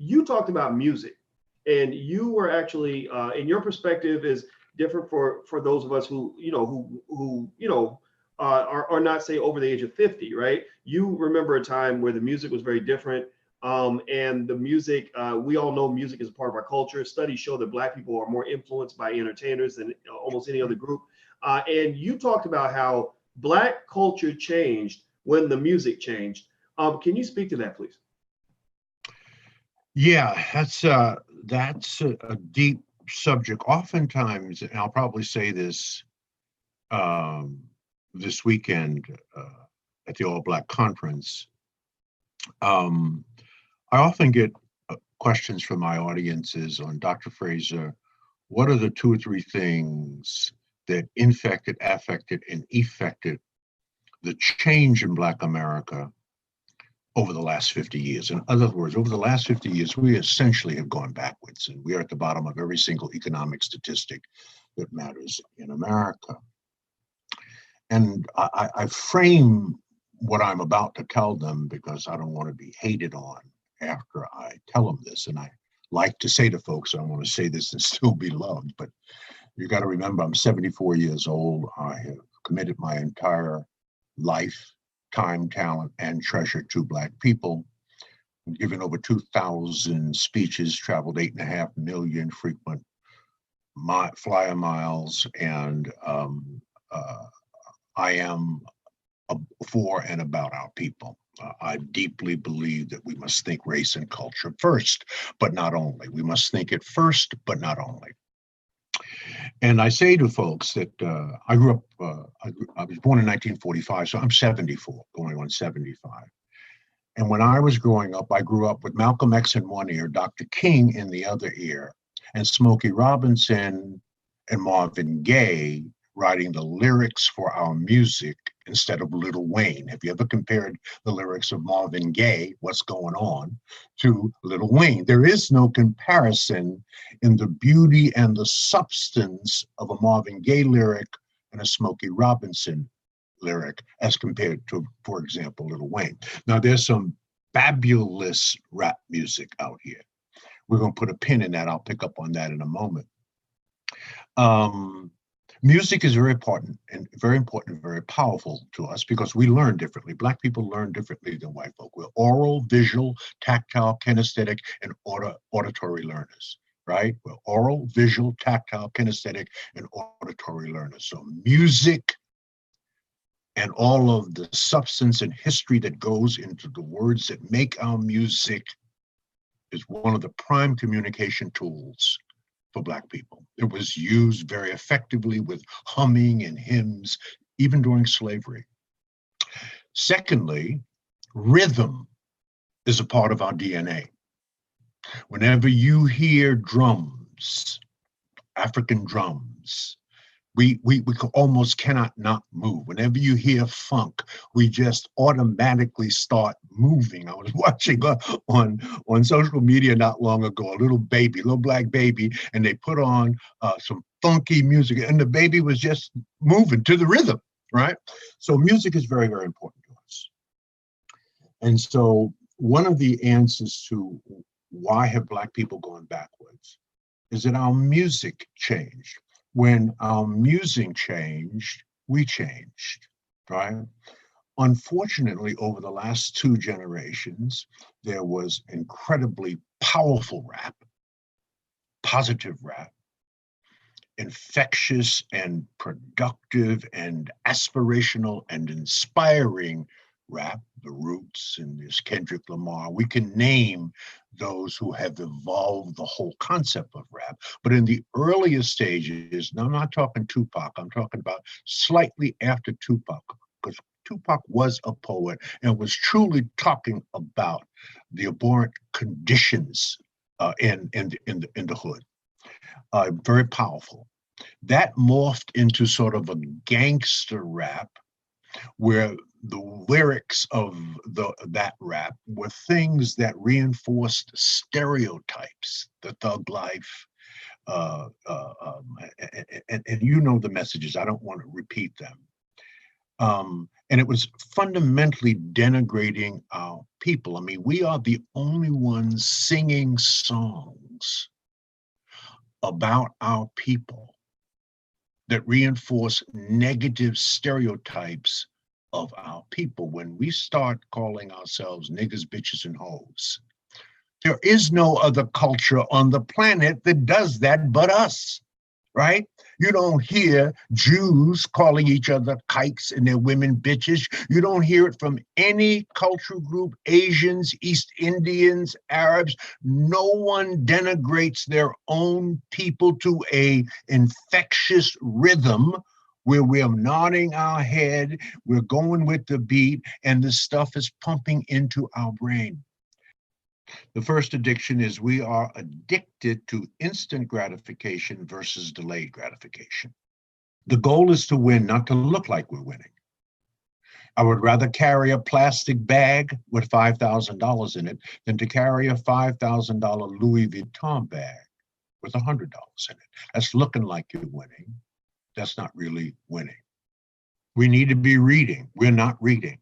you talked about music, and you were actually, and your perspective is different for those of us who are not, say, over the age of 50, right? You remember a time where the music was very different. And the music, we all know music is a part of our culture. Studies show that Black people are more influenced by entertainers than almost any other group. And you talked about how Black culture changed when the music changed. Can you speak to that, please? Yeah, that's a deep subject. Oftentimes, and I'll probably say this this weekend at the All Black Conference, I often get questions from my audiences on Dr. Fraser, what are the 2 or 3 things that infected, affected, and effected the change in Black America over the last 50 years? In other words, over the last 50 years, we essentially have gone backwards, and we are at the bottom of every single economic statistic that matters in America. And I frame what I'm about to tell them because I don't want to be hated on after I tell them this. And I like to say to folks, I want to say this and still be loved, but you got to remember, I'm 74 years old. I have committed my entire life, time, talent, and treasure to Black people. I've given over 2,000 speeches, traveled 8.5 million frequent flyer miles, and I am for and about our people. I deeply believe that we must think race and culture first, but not only. We must think it first, but not only. And I say to folks that I grew up, I was born in 1945, so I'm 74, going on 75. And when I was growing up, I grew up with Malcolm X in one ear, Dr. King in the other ear, and Smokey Robinson and Marvin Gaye writing the lyrics for our music instead of Lil Wayne. Have you ever compared the lyrics of Marvin Gaye, What's Going On, to Lil Wayne? There is no comparison in the beauty and the substance of a Marvin Gaye lyric and a Smokey Robinson lyric as compared to, for example, Lil Wayne. Now, there's some fabulous rap music out here. We're going to put a pin in that. I'll pick up on that in a moment. Music is very important and very powerful to us because we learn differently. Black people learn differently than white folk. We're oral, visual, tactile, kinesthetic, and auditory learners, right? We're oral, visual, tactile, kinesthetic, and auditory learners. So music and all of the substance and history that goes into the words that make our music is one of the prime communication tools for Black people. It was used very effectively with humming and hymns, even during slavery. Secondly, rhythm is a part of our DNA. Whenever you hear drums, African drums, we almost cannot not move. Whenever you hear funk, we just automatically start moving. I was watching on social media not long ago, a little black baby, and they put on some funky music, and the baby was just moving to the rhythm, right? So music is very, very important to us. And so one of the answers to why have Black people gone backwards is that our music changed. When our music changed, we changed, right? Unfortunately, over the last 2 generations, there was incredibly powerful rap, positive rap, infectious and productive and aspirational and inspiring rap, the Roots and this Kendrick Lamar. We can name those who have evolved the whole concept of rap. But in the earlier stages, now I'm not talking Tupac, I'm talking about slightly after Tupac, because Tupac was a poet and was truly talking about the abhorrent conditions in the hood. Very powerful. That morphed into sort of a gangster rap where the lyrics of that rap were things that reinforced stereotypes, the thug life, and you know the messages. I don't want to repeat them. And it was fundamentally denigrating our people. I mean, we are the only ones singing songs about our people that reinforce negative stereotypes of our people. When we start calling ourselves niggas, bitches, and hoes, there is no other culture on the planet that does that but us, right? You don't hear Jews calling each other kikes and their women bitches. You don't hear it from any cultural group, Asians, East Indians, Arabs. No one denigrates their own people to a infectious rhythm where we're nodding our head, we're going with the beat, and this stuff is pumping into our brain. The first addiction is we are addicted to instant gratification versus delayed gratification. The goal is to win, not to look like we're winning. I would rather carry a plastic bag with $5,000 in it than to carry a $5,000 Louis Vuitton bag with $100 in it. That's looking like you're winning. That's not really winning. We need to be reading. We're not reading.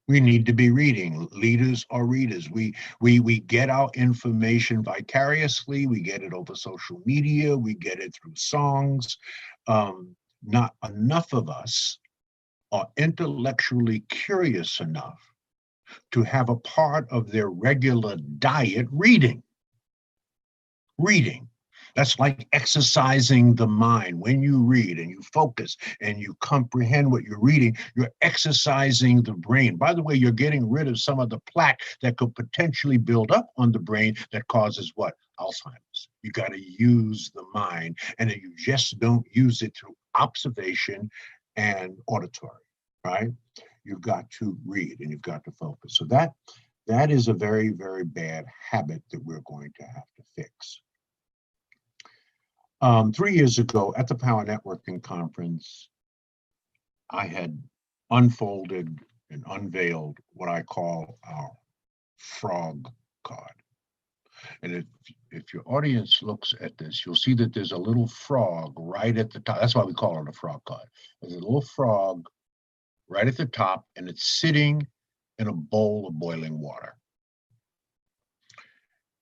We need to be reading. Leaders are readers. We get our information vicariously. We get it over social media. We get it through songs. Not enough of us are intellectually curious enough to have a part of their regular diet reading. Reading. That's like exercising the mind. When you read and you focus and you comprehend what you're reading, you're exercising the brain. By the way, you're getting rid of some of the plaque that could potentially build up on the brain that causes what? Alzheimer's. You got to use the mind, and you just don't use it through observation and auditory, right? You've got to read and you've got to focus. So that is a very, very bad habit that we're going to have to fix. 3 years ago at the Power Networking Conference, I had unfolded and unveiled what I call our frog card. And if your audience looks at this, you'll see that there's a little frog right at the top. That's why we call it a frog card. There's a little frog right at the top, and it's sitting in a bowl of boiling water.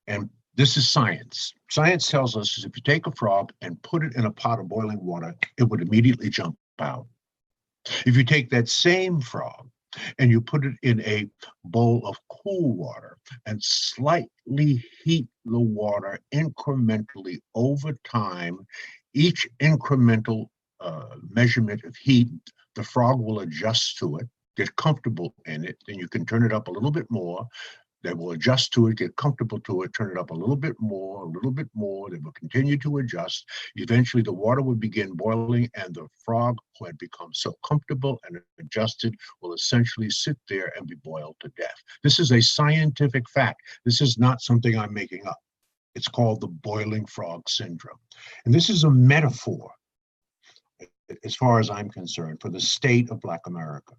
And this is science. Science tells us is if you take a frog and put it in a pot of boiling water, it would immediately jump out. If you take that same frog and you put it in a bowl of cool water and slightly heat the water incrementally over time, each incremental measurement of heat, the frog will adjust to it, get comfortable in it. Then you can turn it up a little bit more. They will adjust to it, get comfortable to it, turn it up a little bit more, a little bit more. They will continue to adjust. Eventually, the water will begin boiling, and the frog, who had become so comfortable and adjusted, will essentially sit there and be boiled to death. This is a scientific fact. This is not something I'm making up. It's called the boiling frog syndrome. And this is a metaphor, as far as I'm concerned, for the state of Black America.